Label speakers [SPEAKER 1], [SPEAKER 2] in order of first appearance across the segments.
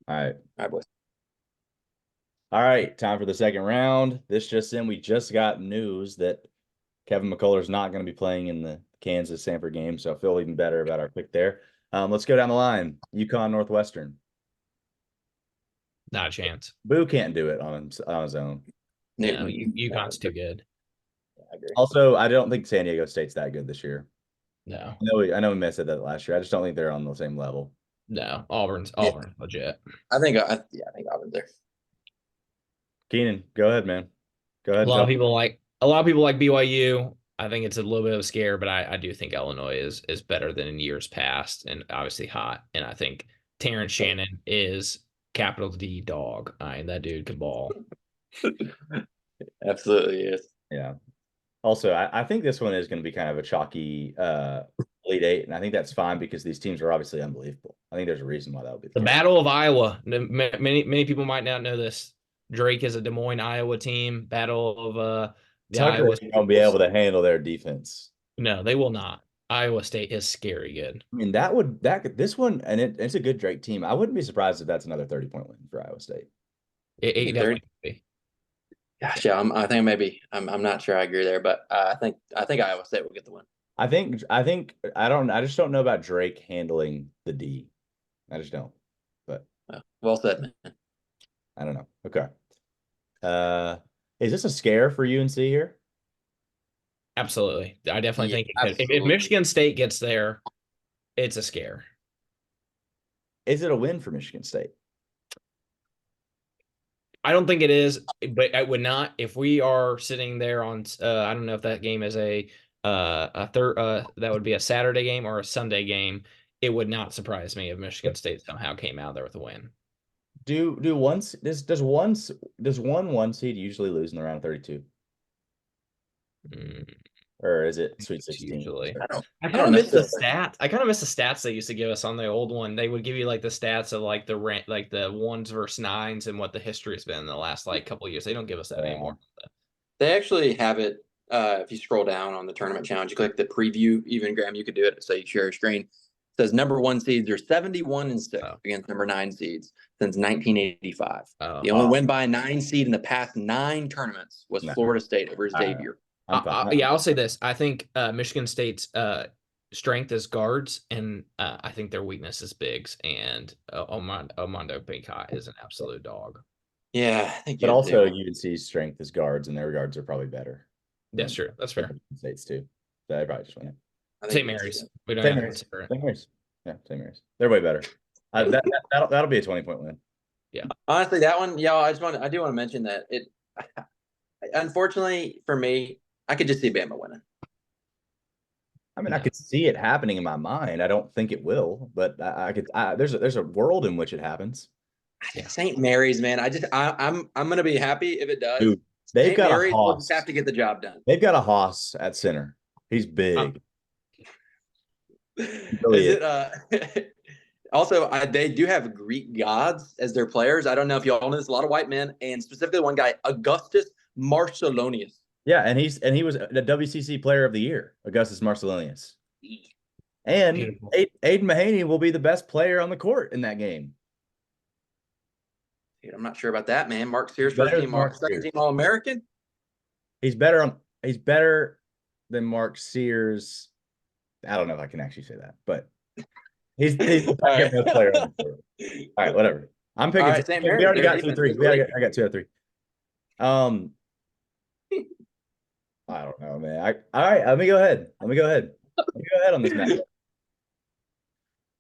[SPEAKER 1] All right.
[SPEAKER 2] All right, boys.
[SPEAKER 1] All right. Time for the second round. This just in, we just got news that Kevin McCullough's not going to be playing in the Kansas Sanford game, so I feel even better about our pick there. Let's go down the line. UConn Northwestern.
[SPEAKER 3] Not a chance.
[SPEAKER 1] Boo can't do it on his own.
[SPEAKER 3] No, UConn's too good.
[SPEAKER 2] I agree.
[SPEAKER 1] Also, I don't think San Diego State's that good this year.
[SPEAKER 3] No,
[SPEAKER 1] I know we missed it that last year. I just don't think they're on the same level.
[SPEAKER 3] no. Auburn's legit.
[SPEAKER 2] I think Auburn's there.
[SPEAKER 1] Keenan, go ahead, man. Go ahead.
[SPEAKER 3] A lot of people like BYU. I think it's a little bit of a scare, but I do think Illinois is better than in years past and obviously hot. And I think Terrence Shannon is capital D dog. That dude can ball.
[SPEAKER 2] Absolutely, yes.
[SPEAKER 1] Yeah. Also, I think this one is going to be kind of a chalky Elite Eight, and I think that's fine because these teams are obviously unbelievable. I think there's a reason why that would be
[SPEAKER 3] The
[SPEAKER 1] case.
[SPEAKER 3] Battle of Iowa. Many people might not know this. Drake is a Des Moines, Iowa team. Battle of the
[SPEAKER 1] Tucker
[SPEAKER 3] Iowa.
[SPEAKER 1] won't be able to handle their defense.
[SPEAKER 3] No, they will not. Iowa State is scary good.
[SPEAKER 1] I mean, this one, and it's a good Drake team. I wouldn't be surprised if that's another 30-point win for Iowa State.
[SPEAKER 3] It definitely could be.
[SPEAKER 2] Gosh, yeah, I think maybe I'm not sure I agree there, but I think Iowa State will get the win.
[SPEAKER 1] I just don't know about Drake handling the D. I just don't. But
[SPEAKER 2] well said, man.
[SPEAKER 1] I don't know. Okay. Is this a scare for UNC here?
[SPEAKER 3] Absolutely. I definitely think if Michigan State gets there, it's a scare.
[SPEAKER 1] Is it a win for Michigan State?
[SPEAKER 3] I don't think it is, but I would not if we are sitting there on I don't know if that game is a third that would be a Saturday game or a Sunday game. It would not surprise me if Michigan State somehow came out there with a win.
[SPEAKER 1] Does one seed usually lose in the round of 32? Or is it Sweet 16?
[SPEAKER 3] Usually. I kind of miss the stats. I kind of miss the stats they used to give us on the old one. They would give you like the stats of like the ones versus nines and what the history has been in the last like couple of years. They don't give us that anymore.
[SPEAKER 2] They actually have it. If you scroll down on the tournament challenge, you click the preview. Even Graham, you could do it. So you share your screen. It says number 1 seeds are 71-6 against number 9 seeds since 1985. The only win by a 9 seed in the past 9 tournaments was Florida State over Xavier.
[SPEAKER 3] I'll say this. I think Michigan State's strength is guards, and I think their weakness is bigs. And Armando Bacot is an absolute dog.
[SPEAKER 2] Yeah,
[SPEAKER 1] but also UNC's strength is guards, and their guards are probably better.
[SPEAKER 3] That's true. That's fair.
[SPEAKER 1] States too. So they probably just win it.
[SPEAKER 3] St. Mary's. We don't
[SPEAKER 1] St.
[SPEAKER 3] have
[SPEAKER 1] Mary's.
[SPEAKER 3] to consider it.
[SPEAKER 1] St. Mary's. Yeah, St. Mary's. They're way better. That'll be a 20-point win.
[SPEAKER 3] Yeah.
[SPEAKER 2] Honestly, that one, yeah. I do want to mention that it. Unfortunately for me, I could just see Bama winning.
[SPEAKER 1] I mean, I could see it happening in my mind. I don't think it will, but there's a world in which it happens.
[SPEAKER 2] Yeah. St. Mary's, man. I'm gonna be happy if it does.
[SPEAKER 1] Dude, they've got
[SPEAKER 2] Mary's
[SPEAKER 1] a Haas.
[SPEAKER 2] Will just have to get the job done.
[SPEAKER 1] They've got a Haas at center. He's big.
[SPEAKER 2] Is it? Also, they do have Greek gods as their players. I don't know if y'all know this. A lot of white men, and specifically one guy, Augustus Marcellonius.
[SPEAKER 1] Yeah, and he was the WCC Player of the Year, Augustus Marcellonius. And Aiden Mahaney will be the best player on the court in that game.
[SPEAKER 2] Dude, I'm not sure about that, man. Mark Sears, first team, second team All-American.
[SPEAKER 1] He's better than Mark Sears. I don't know if I can actually say that, but he's the best player on the court. All right, whatever. I'm picking.
[SPEAKER 2] Right,
[SPEAKER 1] we already got 2 or 3. I got 2 out of 3. I don't know, man. All right, let me go ahead. Let me go ahead on this match.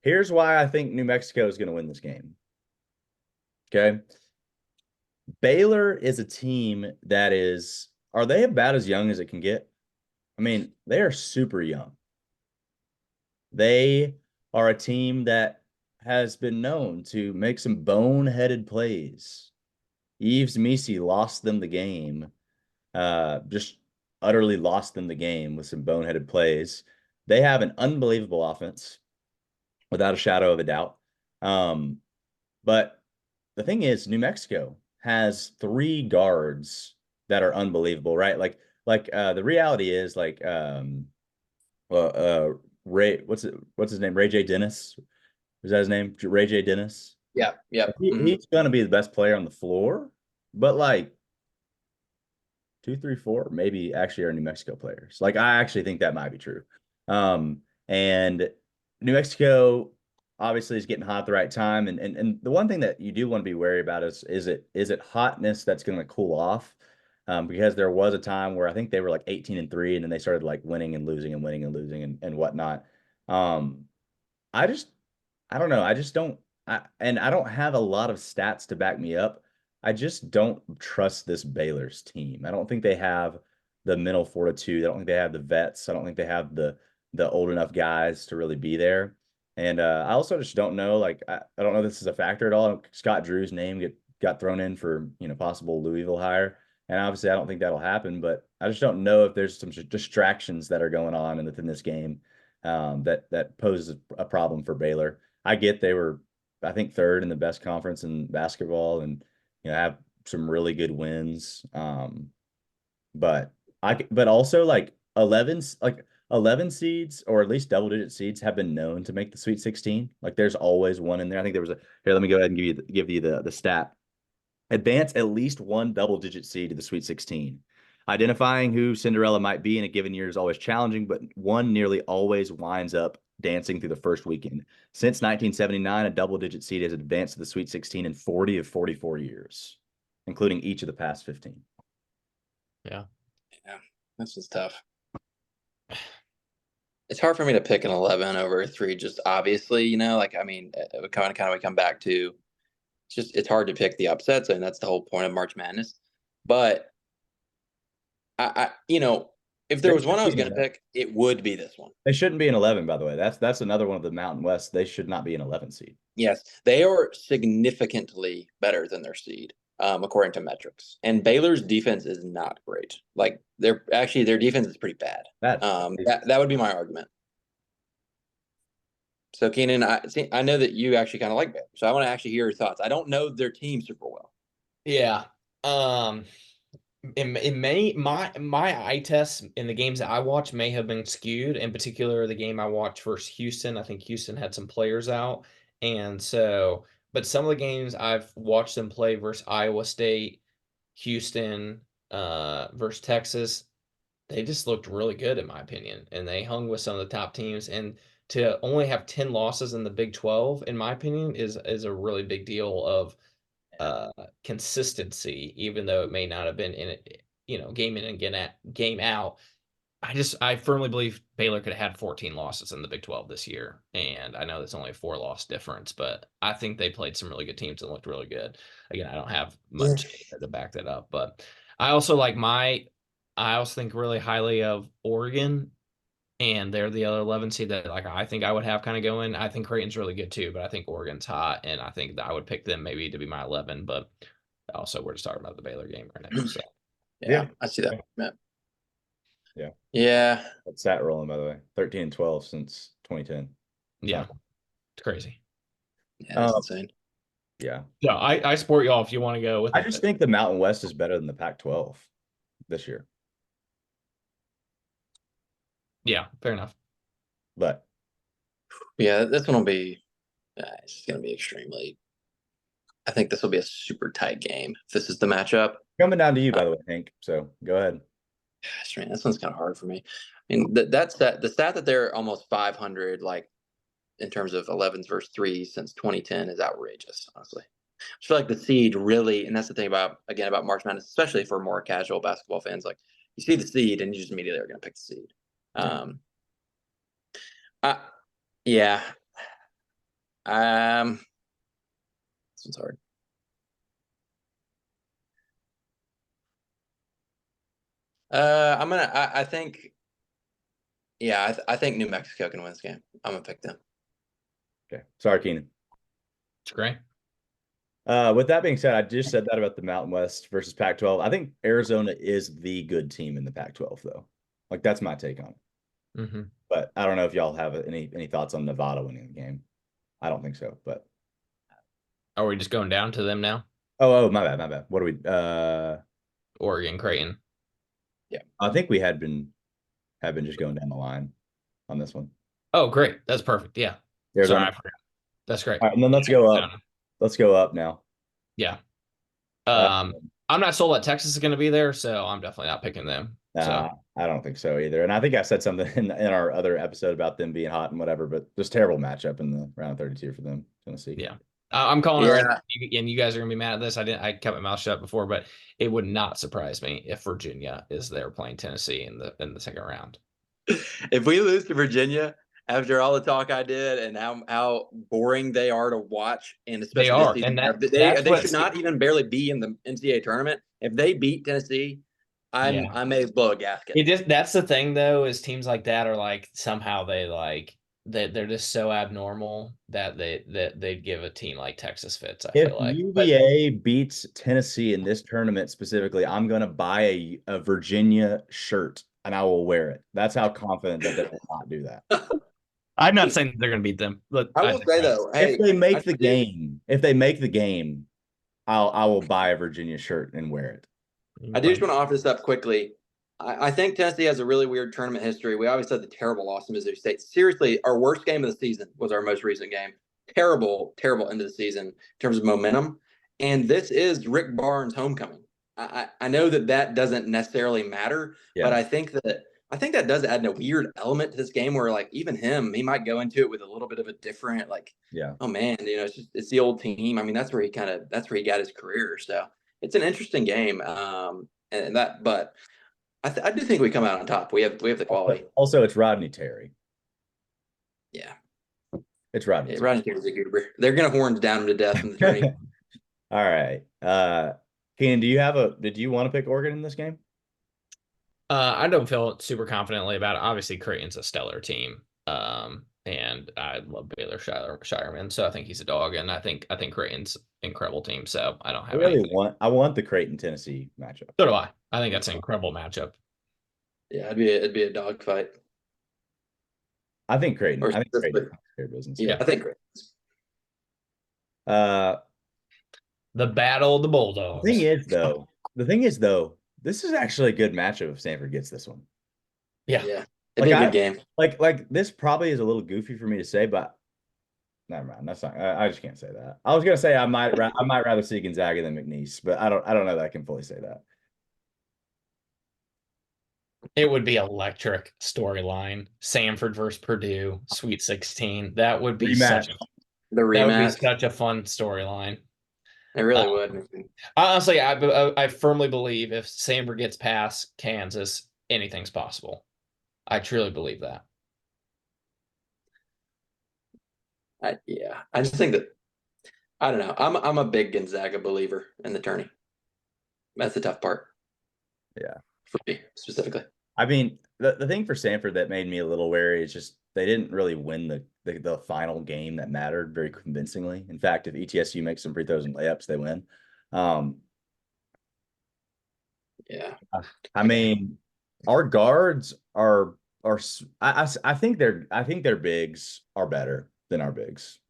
[SPEAKER 1] Here's why I think New Mexico is going to win this game. Okay. Baylor is a team that are they about as young as it can get? I mean, they are super young. They are a team that has been known to make some boneheaded plays. Yves Misi lost them the game. Just utterly lost them the game with some boneheaded plays. They have an unbelievable offense, without a shadow of a doubt. But the thing is, New Mexico has 3 guards that are unbelievable, right? Like the reality is Ray, what's his name? Ray J. Dennis. Is that his name? Ray J. Dennis.
[SPEAKER 2] Yeah, yeah.
[SPEAKER 1] He's going to be the best player on the floor, but like 2, 3, 4, maybe actually are New Mexico players. Like I actually think that might be true. And New Mexico obviously is getting hot at the right time. And the one thing that you do want to be wary about is it hotness that's going to cool off? Because there was a time where I think they were like 18-3, and then they started like winning and losing and winning and losing and whatnot. Um, I just I don't know. I just don't and I don't have a lot of stats to back me up. I just don't trust this Baylor's team. I don't think they have the mental fortitude. I don't think they have the vets. I don't think they have the old enough guys to really be there. And I also just don't know. Like I don't know if this is a factor at all. Scott Drew's name got thrown in for possible Louisville hire, and obviously I don't think that'll happen. But I just don't know if there's some distractions that are going on within this game that poses a problem for Baylor. I get they were, I think, third in the best conference in basketball, and have some really good wins. But but also like 11 seeds, or at least double-digit seeds, have been known to make the Sweet 16. Like there's always one in there. I think there was a here. Let me go ahead and give you the stat. Advance at least one double-digit seed to the Sweet 16. Identifying who Cinderella might be in a given year is always challenging, but one nearly always winds up dancing through the first weekend. Since 1979, a double-digit seed has advanced to the Sweet 16 in 40 of 44 years, including each of the past 15.
[SPEAKER 3] Yeah.
[SPEAKER 2] Yeah, this is tough. It's hard for me to pick an 11 over a 3, just obviously, like, I mean, we come back to it's hard to pick the upsets, and that's the whole point of March Madness. But if there was one I was going to pick, it would be this one.
[SPEAKER 1] They shouldn't be an 11, by the way. That's another one of the Mountain West. They should not be an 11 seed.
[SPEAKER 2] Yes, they are significantly better than their seed, according to metrics. And Baylor's defense is not great. Like their defense is pretty bad.
[SPEAKER 1] Bad.
[SPEAKER 2] That would be my argument. So Keenan, I know that you actually kind of like Baylor, so I want to actually hear your thoughts. I don't know their team super well.
[SPEAKER 3] Yeah. In many my eye tests in the games that I watched may have been skewed. In particular, the game I watched versus Houston, I think Houston had some players out, and so. But some of the games I've watched them play versus Iowa State, Houston, versus Texas, they just looked really good in my opinion, and they hung with some of the top teams. And to only have 10 losses in the Big 12, in my opinion, is a really big deal of consistency, even though it may not have been in it, game in and game out. I firmly believe Baylor could have had 14 losses in the Big 12 this year. And I know that's only a 4-loss difference, but I think they played some really good teams and looked really good. Again, I don't have much data to back that up, but I also think really highly of Oregon, and they're the other 11 seed that I think I would have kind of going. I think Creighton's really good too, but I think Oregon's hot, and I think that I would pick them maybe to be my 11. But also, we're just talking about the Baylor game right now. So
[SPEAKER 2] yeah, I see that.
[SPEAKER 1] Yeah.
[SPEAKER 2] Yeah.
[SPEAKER 1] That's stat rolling, by the way. 13-12 since 2010.
[SPEAKER 3] Yeah, it's crazy.
[SPEAKER 2] Yeah, that's insane.
[SPEAKER 1] Yeah.
[SPEAKER 3] Yeah, I support y'all if you want to go with
[SPEAKER 1] I
[SPEAKER 3] it.
[SPEAKER 1] just think the Mountain West is better than the Pac-12 this year.
[SPEAKER 3] Yeah, fair enough.
[SPEAKER 1] But
[SPEAKER 2] yeah, this one will be. It's going to be extremely. I think this will be a super tight game. If this is the matchup.
[SPEAKER 1] coming down to you, by the way, Hank. So go ahead.
[SPEAKER 2] Gosh, man, this one's kind of hard for me. I mean, the stat that they're almost 500, like in terms of 11s versus 3s since 2010, is outrageous. Honestly, I feel like the seed really, and that's the thing about March Madness, especially for more casual basketball fans. Like you see the seed, and you just immediately are going to pick the seed. Yeah. This one's hard. I think. Yeah, I think New Mexico can win this game. I'm gonna pick them.
[SPEAKER 1] Okay. Sorry, Keenan.
[SPEAKER 3] It's great.
[SPEAKER 1] With that being said, I just said that about the Mountain West versus Pac-12. I think Arizona is the good team in the Pac-12, though. Like that's my take on it.
[SPEAKER 3] Mm-hmm.
[SPEAKER 1] But I don't know if y'all have any thoughts on Nevada winning the game. I don't think so. But
[SPEAKER 3] are we just going down to them now?
[SPEAKER 1] Oh, my bad. What are we?
[SPEAKER 3] Oregon, Creighton.
[SPEAKER 2] Yeah,
[SPEAKER 1] I think we have been just going down the line on this one.
[SPEAKER 3] Oh, great. That's perfect. Yeah.
[SPEAKER 1] Arizona.
[SPEAKER 3] Sorry, I forgot. That's great.
[SPEAKER 1] All right, and then let's go up. let's go up now.
[SPEAKER 3] Yeah.
[SPEAKER 1] Uh,
[SPEAKER 3] I'm not sold that Texas is going to be there, so I'm definitely not picking them.
[SPEAKER 1] nah,
[SPEAKER 3] So
[SPEAKER 1] I don't think so either. And I think I said something in our other episode about them being hot and whatever, but just terrible matchup in the round 32 for them, Tennessee.
[SPEAKER 3] yeah, I'm calling it right
[SPEAKER 2] Yeah.
[SPEAKER 3] now, and you guys are going to be mad at this. I kept my mouth shut before, but it would not surprise me if Virginia is there playing Tennessee in the second round.
[SPEAKER 2] If we lose to Virginia after all the talk I did and how boring they are to watch, and
[SPEAKER 3] They
[SPEAKER 2] especially this
[SPEAKER 3] are,
[SPEAKER 2] season,
[SPEAKER 3] and
[SPEAKER 2] they should not even barely be in the NCAA tournament. If they beat Tennessee,
[SPEAKER 3] yeah.
[SPEAKER 2] I may blow a gasket.
[SPEAKER 3] It just that's the thing though, is teams like that are like somehow they're just so abnormal that they'd give a team like Texas fits, I
[SPEAKER 1] If
[SPEAKER 3] feel like. But
[SPEAKER 1] UVA beats Tennessee in this tournament specifically, I'm going to buy a Virginia shirt and I will wear it. That's how confident that they will not do that.
[SPEAKER 3] I'm not saying they're going to beat them, but
[SPEAKER 2] I will say though,
[SPEAKER 1] If
[SPEAKER 2] hey,
[SPEAKER 1] they
[SPEAKER 2] I
[SPEAKER 1] make the
[SPEAKER 2] do.
[SPEAKER 1] game, I will buy a Virginia shirt and wear it.
[SPEAKER 2] I do just want to offer this up quickly. I think Tennessee has a really weird tournament history. We always said the terrible loss to Missouri State. Seriously, our worst game of the season was our most recent game. Terrible, terrible end of the season in terms of momentum. And this is Rick Barnes' homecoming. I know that doesn't necessarily matter, but
[SPEAKER 1] Yeah.
[SPEAKER 2] I think that does add a weird element to this game where like even him, he might go into it with a little bit of a different like,
[SPEAKER 1] Yeah.
[SPEAKER 2] oh man, it's the old team. I mean, that's where he got his career. So it's an interesting game. And that, but I do think we come out on top. We have the quality.
[SPEAKER 1] Also, it's Rodney Terry.
[SPEAKER 2] Yeah,
[SPEAKER 1] It's Rodney
[SPEAKER 2] yeah
[SPEAKER 1] Terry.
[SPEAKER 2] Ronnie Terry's a goober. They're gonna horns down him to death in the tourney.
[SPEAKER 1] All right. Keenan, did you want to pick Oregon in this game?
[SPEAKER 3] I don't feel super confidently about it. Obviously, Creighton's a stellar team. And I love Baylor Shireman, so I think he's a dog, and I think Creighton's incredible team. So I don't have anything.
[SPEAKER 1] I want the Creighton Tennessee matchup.
[SPEAKER 3] So do I. I think that's an incredible matchup.
[SPEAKER 2] Yeah, it'd be a dog fight.
[SPEAKER 1] I think Creighton.
[SPEAKER 2] Or
[SPEAKER 1] I think Creighton
[SPEAKER 2] specifically,
[SPEAKER 1] fair business.
[SPEAKER 2] yeah, I think Creighton.
[SPEAKER 3] The battle of the Bulldogs.
[SPEAKER 1] The thing is though, this is actually a good matchup if Stanford gets this one.
[SPEAKER 3] Yeah.
[SPEAKER 2] Yeah, it'd be a good game.
[SPEAKER 1] Like this probably is a little goofy for me to say, but never mind. That's not. I just can't say that. I was gonna say I might rather see Gonzaga than McNeese, but I don't know that I can fully say that.
[SPEAKER 3] It would be electric storyline. Samford versus Purdue, Sweet 16. That would be
[SPEAKER 1] Rematch.
[SPEAKER 2] The rematch.
[SPEAKER 3] such a fun storyline.
[SPEAKER 2] It really would.
[SPEAKER 3] Honestly, I firmly believe if Samford gets past Kansas, anything's possible. I truly believe that.
[SPEAKER 2] I just think that I don't know. I'm a big Gonzaga believer in the tourney. That's the tough part.
[SPEAKER 1] Yeah,
[SPEAKER 2] for me specifically.
[SPEAKER 1] I mean, the thing for Stanford that made me a little wary is just they didn't really win the final game that mattered very convincingly. In fact, if ETSU makes some free throws and layups, they win.
[SPEAKER 2] Yeah,
[SPEAKER 1] I mean, our guards are I think their bigs are better than our bigs.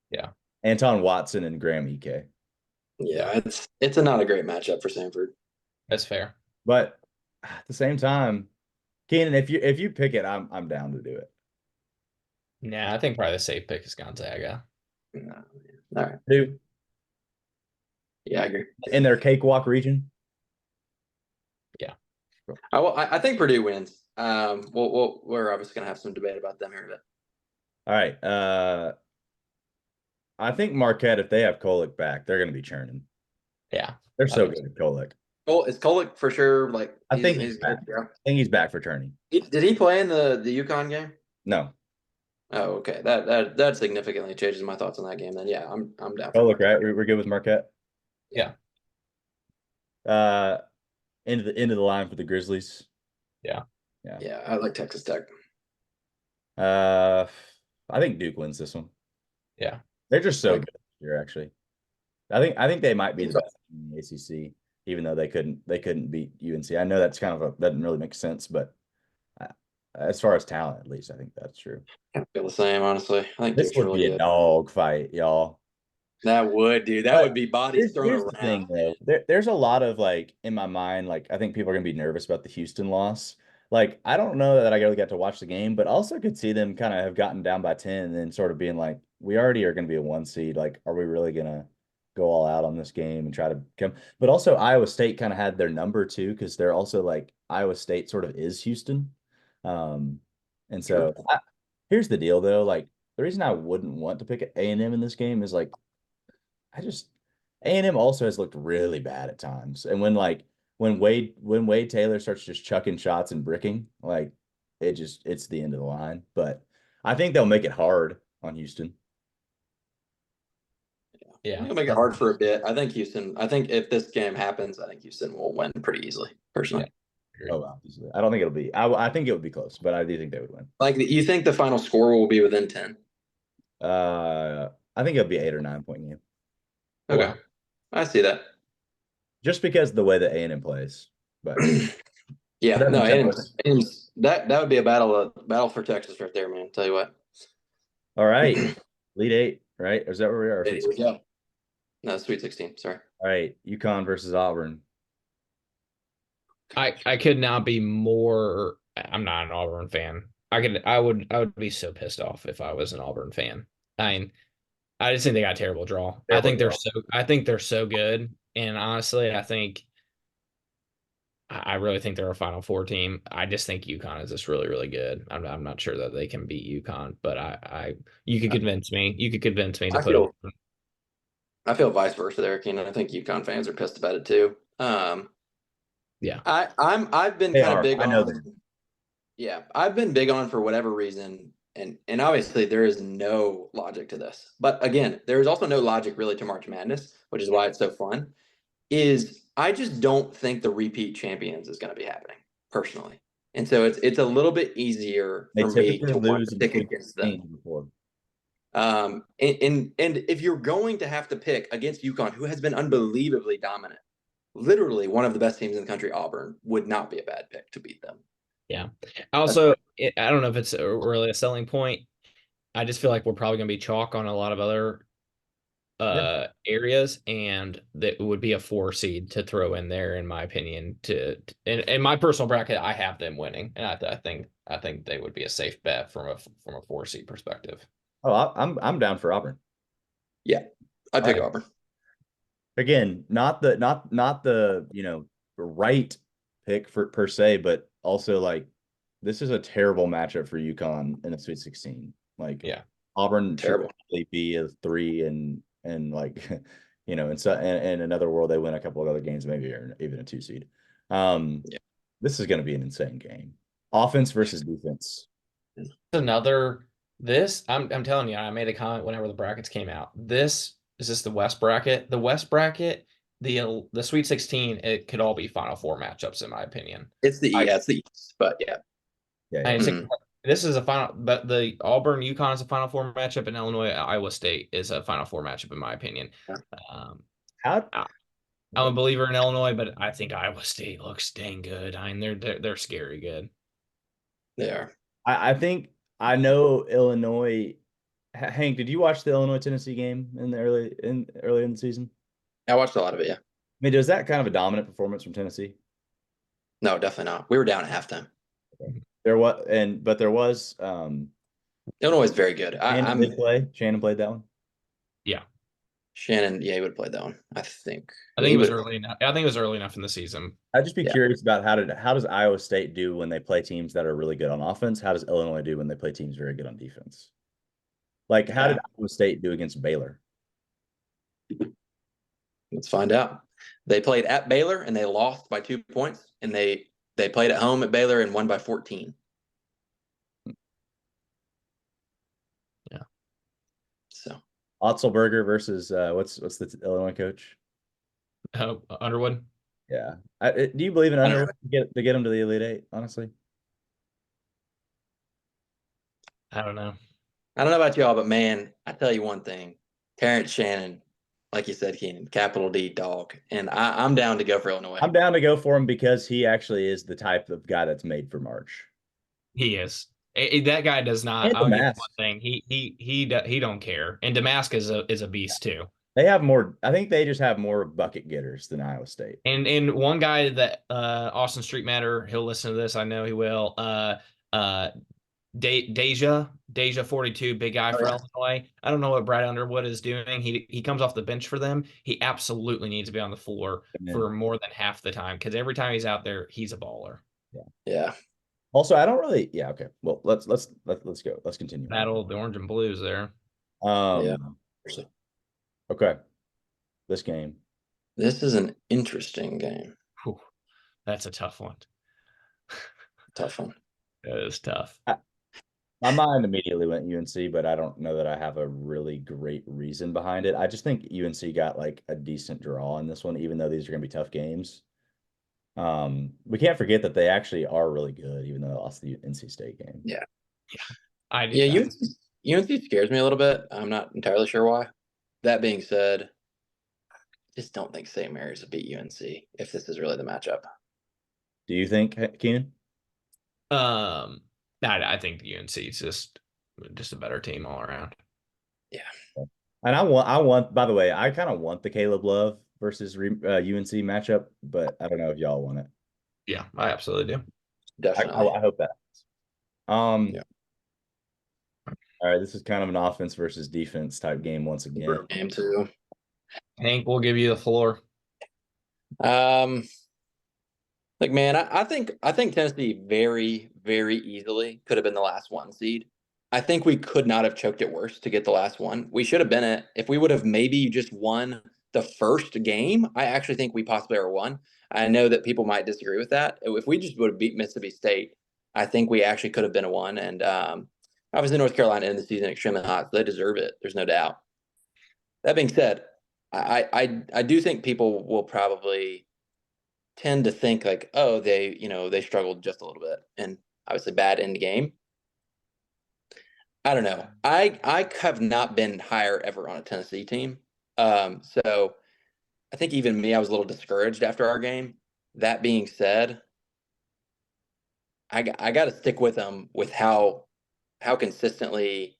[SPEAKER 3] Yeah,
[SPEAKER 1] Anton Watson and Graham Ike.
[SPEAKER 2] Yeah, it's not a great matchup for Stanford.
[SPEAKER 3] That's fair.
[SPEAKER 1] But at the same time, Keenan, if you pick it, I'm down to do it.
[SPEAKER 3] Yeah, I think probably the safe pick is Gonzaga.
[SPEAKER 2] No, all right.
[SPEAKER 1] Dude,
[SPEAKER 2] yeah, I agree.
[SPEAKER 1] in their cakewalk region.
[SPEAKER 3] Yeah,
[SPEAKER 2] I think Purdue wins. We're obviously gonna have some debate about them here, but
[SPEAKER 1] All right. I think Marquette, if they have Kolek back, they're going to be churning.
[SPEAKER 3] Yeah,
[SPEAKER 1] They're so good at Kolek.
[SPEAKER 2] Oh, is Kolek for sure? Like,
[SPEAKER 1] I think he's back. I think he's back for turning.
[SPEAKER 2] Did he play in the UConn game?
[SPEAKER 1] No.
[SPEAKER 2] Oh, okay. That significantly changes my thoughts on that game. Then, yeah, I'm down.
[SPEAKER 1] Kolek, right? We're good with Marquette.
[SPEAKER 3] Yeah.
[SPEAKER 1] Into the line for the Grizzlies.
[SPEAKER 3] Yeah.
[SPEAKER 2] Yeah, I like Texas Tech.
[SPEAKER 1] I think Duke wins this one.
[SPEAKER 3] Yeah.
[SPEAKER 1] They're just so good here, actually. I think they might be the best in the ACC, even though they couldn't beat UNC. I know that's kind of doesn't really make sense, but as far as talent, at least, I think that's true.
[SPEAKER 2] I feel the same, honestly. I think
[SPEAKER 1] This
[SPEAKER 2] Duke's
[SPEAKER 1] would
[SPEAKER 2] really
[SPEAKER 1] be a
[SPEAKER 2] good.
[SPEAKER 1] dog fight, y'all.
[SPEAKER 2] That would, dude. That would be bodies thrown
[SPEAKER 1] Here's
[SPEAKER 2] around.
[SPEAKER 1] the thing, though. There's a lot of in my mind, I think people are gonna be nervous about the Houston loss. I don't know that I really got to watch the game, but also could see them kind of have gotten down by 10 and then sort of being like, we already are gonna be a 1 seed. Are we really gonna go all out on this game and try to come. But also Iowa State kind of had their number too, because they're also like Iowa State sort of is Houston. Um, and
[SPEAKER 2] Sure.
[SPEAKER 1] so here's the deal though, like the reason I wouldn't want to pick A&M in this game is like I just A&M also has looked really bad at times. And when Wade Taylor starts just chucking shots and bricking, like it's the end of the line. But I think they'll make it hard on Houston.
[SPEAKER 3] Yeah.
[SPEAKER 2] It'll make it hard for a bit. I think if this game happens, I think Houston will win pretty easily, personally.
[SPEAKER 1] Oh, obviously. I don't think it'll be. I think it would be close, but I do think they would win.
[SPEAKER 2] Like, you think the final score will be within 10?
[SPEAKER 1] I think it'll be 8 or 9 point game.
[SPEAKER 2] Okay.
[SPEAKER 3] Wow.
[SPEAKER 2] I see that.
[SPEAKER 1] Just because of the way that A&M plays. But
[SPEAKER 2] Yeah,
[SPEAKER 1] Whatever
[SPEAKER 2] no,
[SPEAKER 1] Tempest.
[SPEAKER 2] that would be a battle for Texas right there, man. Tell you what.
[SPEAKER 1] All right. Lead 8, right? Or is that where we are?
[SPEAKER 2] There we go. No, Sweet 16. Sorry.
[SPEAKER 1] All right. UConn versus Auburn.
[SPEAKER 3] I could not be more. I'm not an Auburn fan. I would be so pissed off if I was an Auburn fan. I mean, I just think they got a terrible draw. I think they're so good. And honestly, I really think they're a Final Four team. I just think UConn is just really, really good. I'm not sure that they can beat UConn, but you could convince me. You could convince me to put them.
[SPEAKER 2] I feel vice versa there, Keenan. I think UConn fans are pissed about it too.
[SPEAKER 3] Yeah.
[SPEAKER 2] I've been kind of big on. Yeah, I've been big on for whatever reason, and obviously there is no logic to this. But again, there is also no logic really to March Madness, which is why it's so fun. I just don't think the repeat champions is going to be happening personally, and so it's a little bit easier for me to want to pick against them.
[SPEAKER 1] Before.
[SPEAKER 2] And if you're going to have to pick against UConn, who has been unbelievably dominant, literally one of the best teams in the country, Auburn would not be a bad pick to beat them.
[SPEAKER 3] Yeah. Also, I don't know if it's really a selling point. I just feel like we're probably going to be chalk on a lot of other areas, and that would be a 4 seed to throw in there, in my opinion. In my personal bracket, I have them winning, and I think they would be a safe bet from a 4 seed perspective.
[SPEAKER 1] Oh, I'm down for Auburn.
[SPEAKER 2] Yeah, I pick Auburn.
[SPEAKER 1] Again, not the right pick for per se, but also like this is a terrible matchup for UConn in a Sweet 16. Like Auburn
[SPEAKER 2] terrible
[SPEAKER 1] should be a 3 and like in another world they win a couple of other games, maybe or even a 2 seed. This is going to be an insane game. Offense versus defense.
[SPEAKER 3] I'm telling you, I made a comment whenever the brackets came out. Is this the West bracket? The West bracket, the Sweet 16, it could all be Final Four matchups, in my opinion.
[SPEAKER 2] It's the East, but yeah.
[SPEAKER 3] This is a final, but the Auburn UConn is a Final Four matchup, and Illinois Iowa State is a Final Four matchup, in my opinion. I'm a believer in Illinois, but I think Iowa State looks dang good. I mean, they're scary good.
[SPEAKER 2] They are.
[SPEAKER 1] I think I know Illinois. Hank, did you watch the Illinois-Tennessee game early in the season?
[SPEAKER 2] I watched a lot of it, yeah.
[SPEAKER 1] I mean, was that kind of a dominant performance from Tennessee?
[SPEAKER 2] No, definitely not. We were down at halftime.
[SPEAKER 1] But there was
[SPEAKER 2] Illinois is very good.
[SPEAKER 1] Shannon played that one.
[SPEAKER 3] Yeah.
[SPEAKER 2] Shannon, he would have played that one. I think
[SPEAKER 3] it was early enough. I think it was early enough in the season.
[SPEAKER 1] I'd just be curious about how does Iowa State do when they play teams that are really good on offense? How does Illinois do when they play teams very good on defense? Like, how did Iowa State do against Baylor?
[SPEAKER 2] Let's find out. They played at Baylor and they lost by 2 points, and they played at home at Baylor and won by 14.
[SPEAKER 3] Yeah.
[SPEAKER 2] So
[SPEAKER 1] Otzelberger versus what's the Illinois coach?
[SPEAKER 3] Underwood.
[SPEAKER 1] Yeah. Do you believe in Underwood to get him to the Elite Eight? Honestly,
[SPEAKER 3] I don't know.
[SPEAKER 2] I don't know about y'all, but man, I tell you one thing: Terrence Shannon, like you said, Keenan, capital D dog, and I'm down to go for Illinois.
[SPEAKER 1] I'm down to go for him because he actually is the type of guy that's made for March.
[SPEAKER 3] He is. That guy does not. I'll give you one thing. He don't care. And Damask is a beast too.
[SPEAKER 1] They have more. I think they just have more bucket getters than Iowa State.
[SPEAKER 3] And one guy that Austin Street Matter, he'll listen to this. I know he will. Deja 42, big guy
[SPEAKER 1] Oh,
[SPEAKER 3] for
[SPEAKER 1] yeah.
[SPEAKER 3] Illinois. I don't know what Brad Underwood is doing. He comes off the bench for them. He absolutely needs to be on the floor
[SPEAKER 1] Man.
[SPEAKER 3] for more than half the time because every time he's out there, he's a baller.
[SPEAKER 1] Yeah.
[SPEAKER 2] Yeah.
[SPEAKER 1] Also, I don't really. Yeah. Okay. Well, let's go. Let's continue
[SPEAKER 3] Battle of the orange and blues there.
[SPEAKER 1] on.
[SPEAKER 2] Yeah.
[SPEAKER 1] Okay. This game.
[SPEAKER 2] This is an interesting game.
[SPEAKER 3] Whew, that's a tough one.
[SPEAKER 2] Tough one.
[SPEAKER 3] That is tough.
[SPEAKER 1] My mind immediately went UNC, but I don't know that I have a really great reason behind it. I just think UNC got like a decent draw in this one, even though these are going to be tough games. We can't forget that they actually are really good, even though they lost the NC State game.
[SPEAKER 2] Yeah.
[SPEAKER 3] I
[SPEAKER 2] Yeah, UNC scares me a little bit. I'm not entirely sure why. That being said, I just don't think St. Mary's will beat UNC if this is really the matchup.
[SPEAKER 1] Do you think, Keenan?
[SPEAKER 3] Um, I think the UNC is just a better team all around.
[SPEAKER 2] Yeah.
[SPEAKER 1] And I want. By the way, I kind of want the Caleb Love versus UNC matchup, but I don't know if y'all want it.
[SPEAKER 3] Yeah, I absolutely do.
[SPEAKER 2] Definitely.
[SPEAKER 1] I hope that. Um.
[SPEAKER 2] Yeah.
[SPEAKER 1] All right, this is kind of an offense versus defense type game once again.
[SPEAKER 2] Game two.
[SPEAKER 3] Hank will give you the floor.
[SPEAKER 2] Like man, I think Tennessee very, very easily could have been the last one seed. I think we could not have choked it worse to get the last one. We should have been it. If we would have maybe just won the first game, I actually think we possibly are one. I know that people might disagree with that. If we just would have beat Mississippi State, I think we actually could have been a one. And obviously North Carolina ended the season extremely hot, so they deserve it. There's no doubt. That being said, I do think people will probably tend to think like, oh, they struggled just a little bit, and obviously bad end game. I don't know. I have not been higher ever on a Tennessee team. So I think even me, I was a little discouraged after our game. That being said, I got to stick with them with how consistently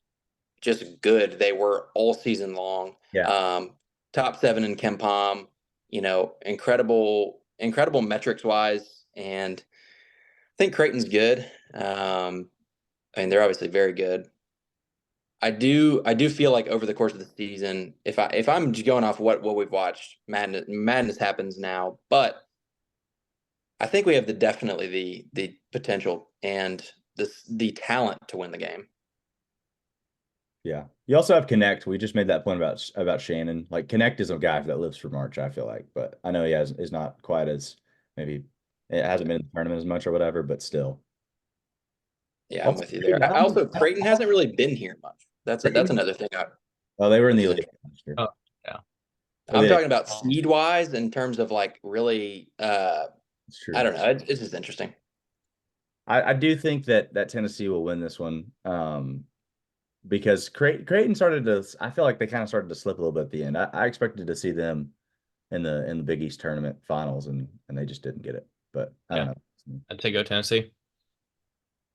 [SPEAKER 2] just good they were all season long.
[SPEAKER 1] Yeah.
[SPEAKER 2] Top 7 in Ken Palm, incredible metrics wise, and I think Creighton's good. I mean, they're obviously very good. I do feel like over the course of the season, if I'm just going off what we've watched, madness happens now. But I think we have definitely the potential and the talent to win the game.
[SPEAKER 1] Yeah. You also have Connect. We just made that point about Shannon. Like Connect is a guy that lives for March, I feel like, but I know is not quite as maybe it hasn't been in the tournament as much or whatever, but still.
[SPEAKER 2] Yeah, I'm
[SPEAKER 1] Also,
[SPEAKER 2] with you there. Also, Creighton hasn't really been here much. That's another thing.
[SPEAKER 1] Oh, they were in the elite last year.
[SPEAKER 3] Oh, yeah.
[SPEAKER 2] I'm talking about seed wise in terms of like really.
[SPEAKER 1] It's true.
[SPEAKER 2] I don't know. It's just interesting.
[SPEAKER 1] I do think that Tennessee will win this one. Because Creighton started to. I feel like they kind of started to slip a little bit at the end. I expected to see them in the Big East tournament finals, and they just didn't get it. But I don't know.
[SPEAKER 3] I'd say go Tennessee.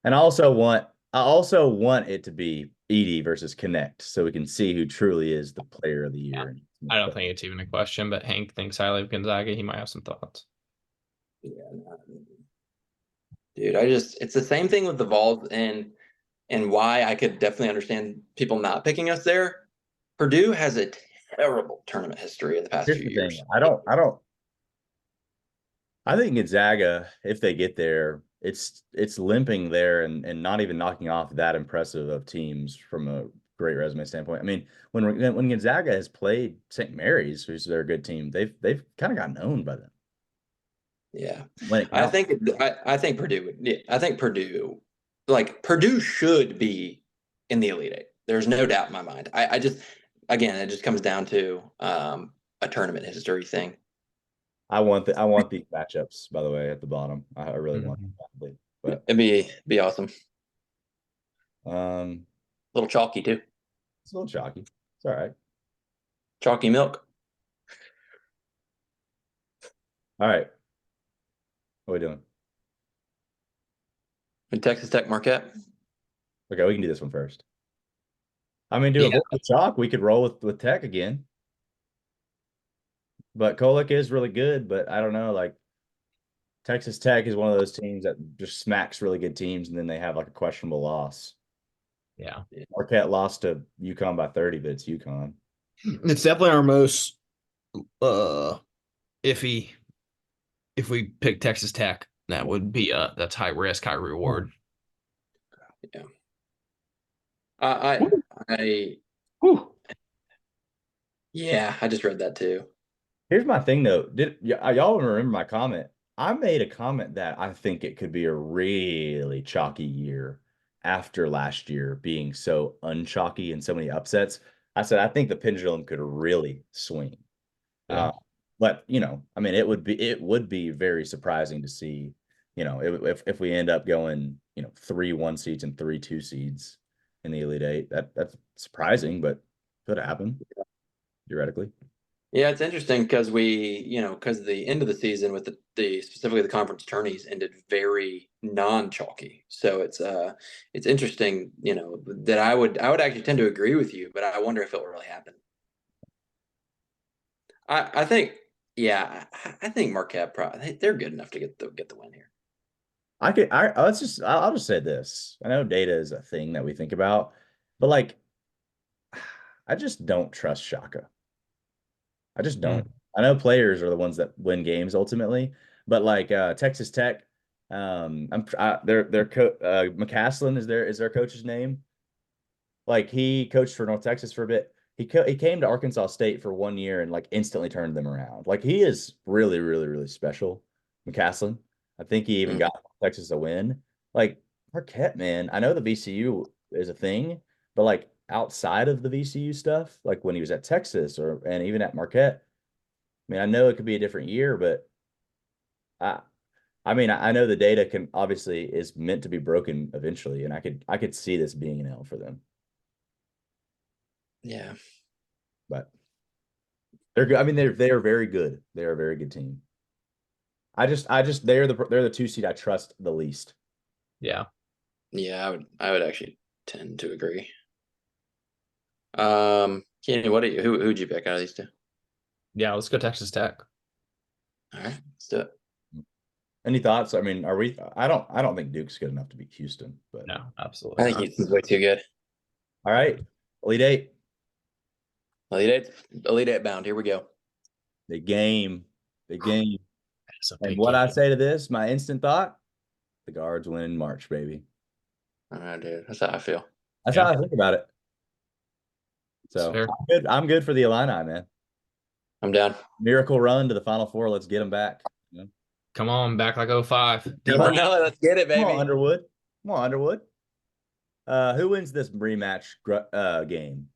[SPEAKER 1] And I also want it to be Edie versus Connect, so we can see who truly is the player of the year.
[SPEAKER 3] I don't think it's even a question, but Hank thinks highly of Gonzaga. He might have some thoughts.
[SPEAKER 2] Yeah, dude. It's the same thing with the Vols and why I could definitely understand people not picking us there. Purdue has a terrible tournament history in the past few years.
[SPEAKER 1] I think Gonzaga, if they get there, it's limping there and not even knocking off that impressive of teams from a great resume standpoint. I mean, when Gonzaga has played St. Mary's, who's their good team, they've kind of got known by them.
[SPEAKER 2] Yeah,
[SPEAKER 1] when it
[SPEAKER 2] I
[SPEAKER 1] counts.
[SPEAKER 2] think Purdue. Yeah, I think Purdue, like Purdue, should be in the Elite Eight. There's no doubt in my mind. I just, again, it just comes down to a tournament history thing.
[SPEAKER 1] I want these matchups, by the way, at the bottom. I really want them badly. But
[SPEAKER 2] It'd be awesome. A
[SPEAKER 1] um,
[SPEAKER 2] little chalky too.
[SPEAKER 1] it's a little chalky. It's all right.
[SPEAKER 2] Chalky milk.
[SPEAKER 1] All right. What are we doing?
[SPEAKER 2] And Texas Tech Marquette.
[SPEAKER 1] Okay, we can do this one first. I mean, to avoid the chalk, we could roll with Tech again. But Kolek is really good, but I don't know. Like Texas Tech is one of those teams that just smacks really good teams, and then they have like a questionable loss.
[SPEAKER 3] Yeah.
[SPEAKER 1] Marquette lost to UConn by 30, but it's UConn.
[SPEAKER 3] It's definitely our most iffy. If we pick Texas Tech, that would be that's high risk, high reward.
[SPEAKER 2] Yeah. I
[SPEAKER 3] Whew.
[SPEAKER 2] yeah, I just read that too.
[SPEAKER 1] Here's my thing though. Y'all remember my comment? I made a comment that I think it could be a really chalky year after last year being so unchalky and so many upsets. I said I think the pendulum could really swing.
[SPEAKER 3] Yeah.
[SPEAKER 1] But I mean, it would be very surprising to see, if we end up going, 3 1 seeds and 3 2 seeds in the Elite Eight. That's surprising, but could happen theoretically.
[SPEAKER 2] Yeah, it's interesting because because the end of the season with the specifically the conference tourneys ended very non-chalky. So it's interesting, that I would actually tend to agree with you, but I wonder if it will really happen. I think yeah, I think Marquette probably they're good enough to get the win here.
[SPEAKER 1] I'll just say this. I know data is a thing that we think about, but like, I just don't trust Shaka. I just
[SPEAKER 3] Mm.
[SPEAKER 1] don't. I know players are the ones that win games ultimately, but like Texas Tech, McCaslin is their coach's name. Like he coached for North Texas for a bit. He came to Arkansas State for 1 year and like instantly turned them around. Like he is really, really, really special. McCaslin. I think he even
[SPEAKER 2] Mm.
[SPEAKER 1] got Texas a win. Like Marquette, man. I know the VCU is a thing, but like outside of the VCU stuff, like when he was at Texas and even at Marquette, I mean, I know it could be a different year, but I I mean, I know the data can obviously is meant to be broken eventually, and I could see this being an L for them.
[SPEAKER 2] Yeah.
[SPEAKER 1] But they're good. I mean, they are very good. They are a very good team. I just they're the 2 seed I trust the least.
[SPEAKER 3] Yeah.
[SPEAKER 2] Yeah, I would actually tend to agree. Kenny, who'd you pick out of these two?
[SPEAKER 3] Yeah. Let's go Texas Tech.
[SPEAKER 2] All right, let's do it.
[SPEAKER 1] Any thoughts? I mean, are we? I don't think Duke's good enough to beat Houston, but
[SPEAKER 3] No,
[SPEAKER 2] I
[SPEAKER 3] absolutely
[SPEAKER 2] think
[SPEAKER 3] not.
[SPEAKER 2] Houston's way too good.
[SPEAKER 1] all right. Elite Eight,
[SPEAKER 2] Elite Eight bound. Here we go.
[SPEAKER 1] the game, the game.
[SPEAKER 3] That's a
[SPEAKER 1] And
[SPEAKER 3] big
[SPEAKER 1] what I
[SPEAKER 3] game.
[SPEAKER 1] say to this, my instant thought, the guards win in March, baby.
[SPEAKER 2] All right, dude. That's how I feel.
[SPEAKER 1] That's
[SPEAKER 3] Yeah.
[SPEAKER 1] how I think about it.
[SPEAKER 3] It's
[SPEAKER 1] So
[SPEAKER 3] fair.
[SPEAKER 1] I'm good for the Illini, man.
[SPEAKER 2] I'm down.
[SPEAKER 1] Miracle run to the Final Four. Let's get them back.
[SPEAKER 3] Come on, back like 05.
[SPEAKER 1] Come on,
[SPEAKER 2] No, let's get it,
[SPEAKER 1] come on,
[SPEAKER 2] baby.
[SPEAKER 1] Underwood. Come on, Underwood. Who wins this rematch game?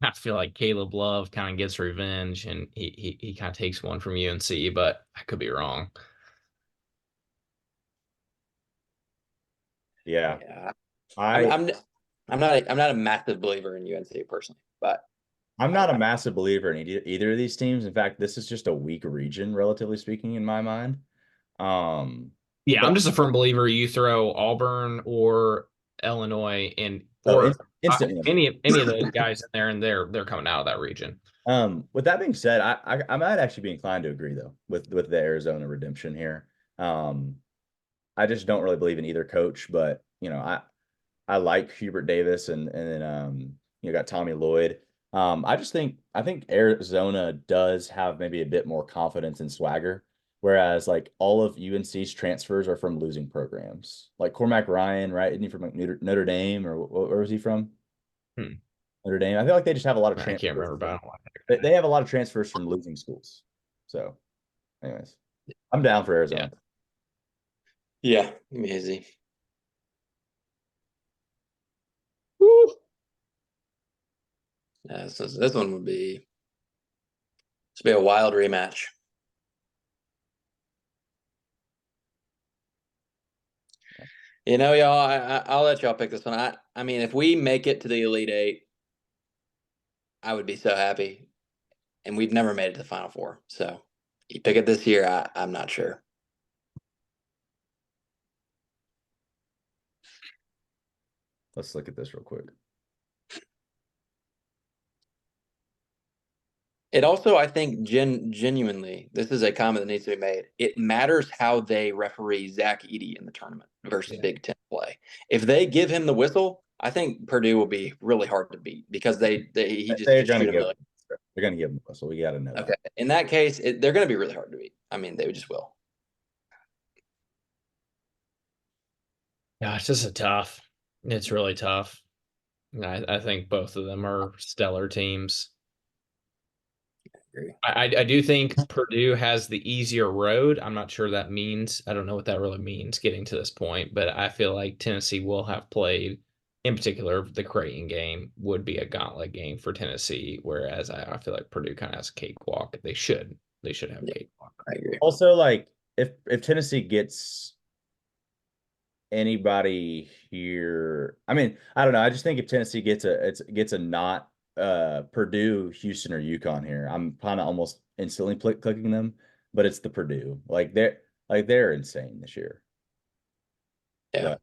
[SPEAKER 3] I feel like Caleb Love kind of gets revenge and he kind of takes one from UNC, but I could be wrong.
[SPEAKER 1] Yeah,
[SPEAKER 2] Yeah. I'm
[SPEAKER 1] I
[SPEAKER 2] I'm I'm not a massive believer in UNC personally, but
[SPEAKER 1] I'm
[SPEAKER 2] I,
[SPEAKER 1] not a
[SPEAKER 2] I
[SPEAKER 1] massive believer in either of these teams. In fact, this is just a weak region, relatively speaking, in my mind. Um,
[SPEAKER 3] Yeah, I'm
[SPEAKER 1] but
[SPEAKER 3] just a firm believer you throw Auburn or Illinois and
[SPEAKER 1] oh,
[SPEAKER 3] or
[SPEAKER 1] instant win.
[SPEAKER 3] any of those guys in there and they're coming out of that region.
[SPEAKER 1] With that being said, I might actually be inclined to agree though with the Arizona redemption here. Um, I just don't really believe in either coach, but I like Hubert Davis and then got Tommy Lloyd. I think Arizona does have maybe a bit more confidence and swagger, whereas like all of UNC's transfers are from losing programs. Like Cormac Ryan, right? Isn't he from like Notre Dame or where was he from?
[SPEAKER 3] Hmm.
[SPEAKER 1] Notre Dame. I feel like they just have a lot of
[SPEAKER 3] I can't
[SPEAKER 1] transfers.
[SPEAKER 3] remember, but I don't like
[SPEAKER 1] They
[SPEAKER 3] that guy.
[SPEAKER 1] they have a lot of transfers from losing schools. So, anyways, I'm down for
[SPEAKER 3] Yeah.
[SPEAKER 1] Arizona.
[SPEAKER 2] yeah, easy.
[SPEAKER 3] Woo.
[SPEAKER 2] Yeah, this one would be a wild rematch. Y'all, I'll let y'all pick this one. I mean, if we make it to the Elite Eight, I would be so happy. And we've never made it to the Final Four. So you pick it this year, I'm not sure.
[SPEAKER 1] Let's look at this real quick.
[SPEAKER 2] It also, I think, genuinely, this is a comment that needs to be made. It matters how they referee Zach Edey in the tournament versus Big Ten play. If they give him the whistle, I think Purdue will be really hard to beat because he just
[SPEAKER 1] They're
[SPEAKER 2] can
[SPEAKER 1] gonna
[SPEAKER 2] shoot a
[SPEAKER 1] give
[SPEAKER 2] million.
[SPEAKER 1] they're gonna give them the whistle. We got to know
[SPEAKER 2] Okay,
[SPEAKER 1] that.
[SPEAKER 2] in that case, they're going to be really hard to beat. I mean, they just will.
[SPEAKER 3] Gosh, this is tough. It's really tough. I think both of them are stellar teams. I do think Purdue has the easier road. I'm not sure that means. I don't know what that really means getting to this point, but I feel like Tennessee will have played, in particular, the Creighton game would be a gauntlet game for Tennessee, whereas I feel like Purdue kind of has a cakewalk. They should have a cakewalk.
[SPEAKER 2] I agree.
[SPEAKER 1] Also, like if Tennessee gets anybody here, I mean, I don't know. I just think if Tennessee gets a not Purdue, Houston, or UConn here, I'm kind of almost instantly clicking them. But it's the Purdue. They're insane this year.
[SPEAKER 2] Yeah.
[SPEAKER 1] But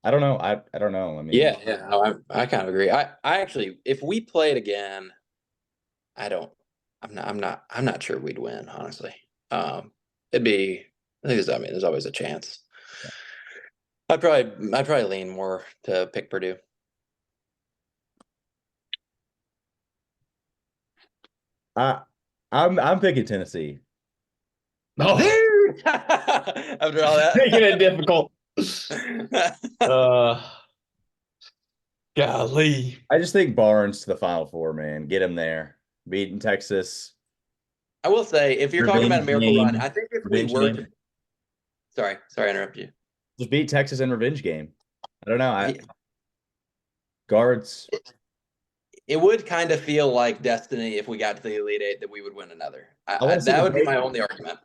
[SPEAKER 1] I don't know. I don't know. I mean,
[SPEAKER 2] Yeah. No, I kind of agree. I actually, if we played again, I'm not sure we'd win, honestly. It'd be, there's always a chance.
[SPEAKER 1] Yeah.
[SPEAKER 2] I'd probably lean more to pick Purdue.
[SPEAKER 1] I'm picking Tennessee.
[SPEAKER 3] Oh,
[SPEAKER 2] After all that,
[SPEAKER 3] making it difficult. Golly.
[SPEAKER 1] I just think Barnes to the Final Four, man. Get him there. Beating Texas.
[SPEAKER 2] I will say, if you're talking about a miracle run, I think if we
[SPEAKER 1] Revenge
[SPEAKER 2] were
[SPEAKER 1] game.
[SPEAKER 2] sorry, I interrupted you.
[SPEAKER 1] Just beat Texas in revenge game. I don't know. Guards.
[SPEAKER 2] It would kind of feel like destiny if we got to the Elite Eight that we would win another.
[SPEAKER 1] wanna see
[SPEAKER 2] That
[SPEAKER 1] the
[SPEAKER 2] would be my
[SPEAKER 1] break.
[SPEAKER 2] only argument.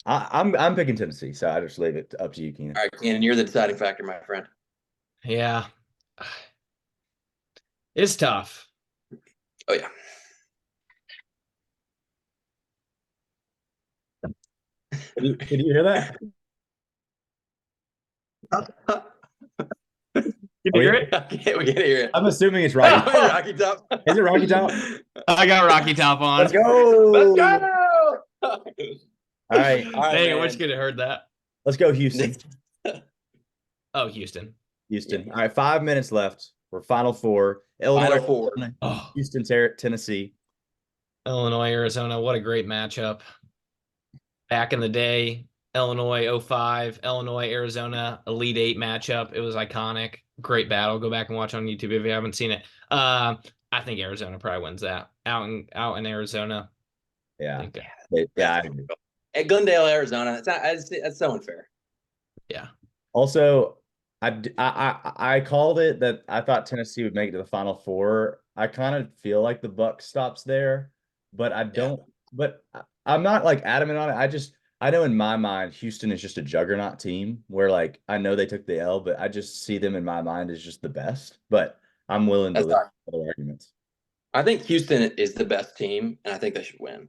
[SPEAKER 1] I'm picking Tennessee, so I just leave it up to you, Keenan.
[SPEAKER 2] All right, Keenan, you're the deciding factor, my friend.
[SPEAKER 3] Yeah. It's tough.
[SPEAKER 2] Oh yeah.
[SPEAKER 1] Did you hear that?
[SPEAKER 3] You hear it?
[SPEAKER 2] We can't hear it.
[SPEAKER 1] I'm assuming it's Rocky.
[SPEAKER 2] Oh, Rocky Top.
[SPEAKER 1] Is it Rocky Top?
[SPEAKER 3] I got Rocky Top on.
[SPEAKER 1] Let's go.
[SPEAKER 2] Let's go.
[SPEAKER 1] All right.
[SPEAKER 3] Dang, I
[SPEAKER 2] man.
[SPEAKER 3] wish you could have heard that.
[SPEAKER 1] Let's go, Houston.
[SPEAKER 3] Oh, Houston.
[SPEAKER 1] Houston.
[SPEAKER 2] Yeah.
[SPEAKER 1] All right, 5 minutes left. We're Final Four. Illinois,
[SPEAKER 2] Final Four.
[SPEAKER 3] Oh,
[SPEAKER 1] Houston, Tennessee.
[SPEAKER 3] Illinois, Arizona. What a great matchup. Back in the day, Illinois 05, Illinois, Arizona, Elite Eight matchup. It was iconic. Great battle. Go back and watch on YouTube if you haven't seen it. I think Arizona probably wins that. Out in Arizona.
[SPEAKER 1] Yeah.
[SPEAKER 2] Yeah. At Glendale, Arizona. That's so unfair.
[SPEAKER 3] Yeah.
[SPEAKER 1] Also, I called it that I thought Tennessee would make it to the Final Four. I kind of feel like the buck stops there, but I don't. Yeah. But I'm not like adamant on it. I know in my mind Houston is just a juggernaut team where like I know they took the L, but I just see them in my mind as just the best. But I'm willing to listen to other arguments.
[SPEAKER 2] I think Houston is the best team, and I think they should win.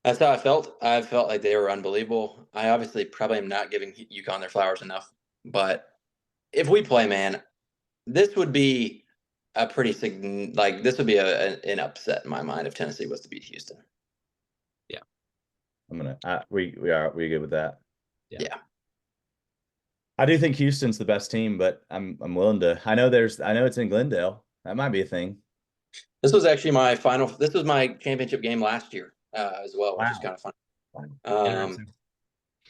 [SPEAKER 2] That's how I felt. I felt like they were unbelievable. I obviously probably am not giving UConn their flowers enough, but if we play, man, this would be a pretty this would be an upset in my mind if Tennessee was to beat Houston.
[SPEAKER 3] Yeah,
[SPEAKER 1] we good with that.
[SPEAKER 2] Yeah.
[SPEAKER 1] I do think Houston's the best team, but I'm willing to. I know it's in Glendale. That might be a thing.
[SPEAKER 2] This was actually this was my championship game last year as well, which is kind of fun.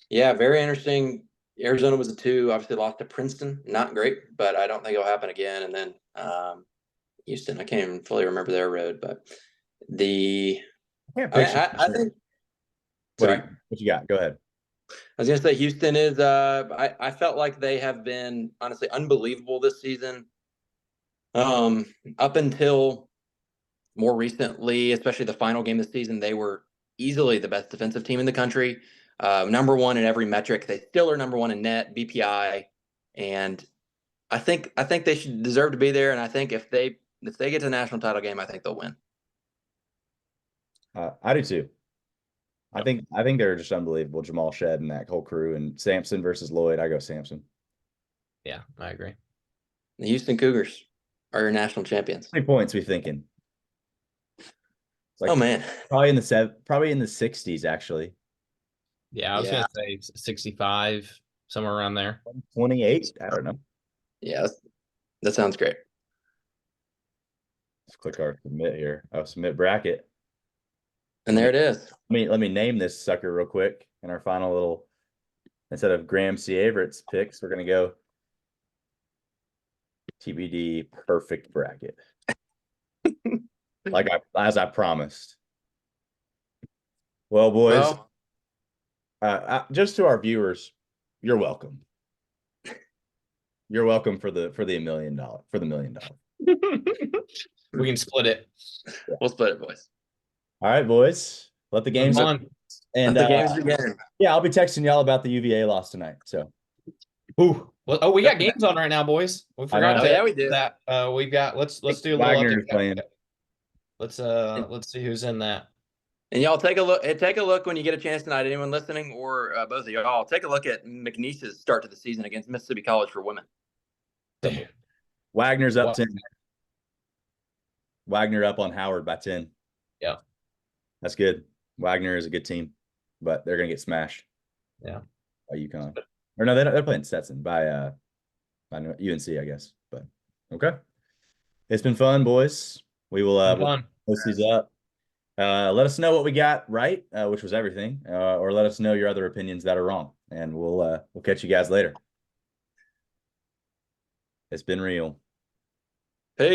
[SPEAKER 2] Yeah, very interesting. Arizona was a 2, obviously lost to Princeton. Not great, but I don't think it'll happen again. And then Houston, I can't even fully remember their road, but I think.
[SPEAKER 1] Sorry. What you got? Go ahead.
[SPEAKER 2] I was going to say Houston is I felt like they have been honestly unbelievable this season. Up until more recently, especially the final game this season, they were easily the best defensive team in the country. Number 1 in every metric. They still are number 1 in net, BPI, and I think they should deserve to be there. And I think if they get to the national title game, I think they'll win.
[SPEAKER 1] I do too. I think they're just unbelievable. Jamal Shed and that whole crew, and Sampson versus Lloyd. I go Sampson.
[SPEAKER 3] Yeah, I agree.
[SPEAKER 2] The Houston Cougars are your national champions.
[SPEAKER 1] How many points we thinking? Like
[SPEAKER 2] Oh man.
[SPEAKER 1] probably in the 60s actually.
[SPEAKER 3] Yeah, I was
[SPEAKER 2] Yeah.
[SPEAKER 3] gonna say 65, somewhere around there.
[SPEAKER 1] 28. I don't know.
[SPEAKER 2] Yeah. That sounds great.
[SPEAKER 1] Let's click our submit here. Oh, submit bracket.
[SPEAKER 2] And there it is.
[SPEAKER 1] Let me name this sucker real quick. In our final little, instead of Graham C. Averett's picks, we're gonna go TBD perfect bracket. As I promised. Well, boys, just to our viewers, you're welcome. You're welcome for the $1 million for the $1 million.
[SPEAKER 3] We can split it.
[SPEAKER 2] We'll split it, boys.
[SPEAKER 1] All right, boys. Let the games
[SPEAKER 3] on.
[SPEAKER 1] and
[SPEAKER 2] Let the games begin.
[SPEAKER 1] yeah, I'll be texting y'all about the UVA loss tonight. So
[SPEAKER 3] Ooh. Well, oh, we got games on right now, boys. We forgot
[SPEAKER 1] know.
[SPEAKER 3] to
[SPEAKER 2] Oh, yeah, we do.
[SPEAKER 3] that. We've got let's do a little
[SPEAKER 1] Wagner
[SPEAKER 3] update.
[SPEAKER 1] is playing.
[SPEAKER 3] Let's see who's in that.
[SPEAKER 2] And y'all take a look. Take a look when you get a chance tonight. Anyone listening, or both of y'all, take a look at McNeese's start to the season against Mississippi College for women.
[SPEAKER 1] Wagner's up 10. Wagner up on Howard by 10.
[SPEAKER 3] Yeah,
[SPEAKER 1] that's good. Wagner is a good team, but they're gonna get smashed.
[SPEAKER 3] Yeah,
[SPEAKER 1] by UConn. Or no, they're playing Stetson by UNC, I guess. But okay, it's been fun, boys. We will we'll post these up. Let us know what we got right, which was everything, or let us know your other opinions that are wrong, and we'll catch you guys later. It's been real.
[SPEAKER 2] Peace.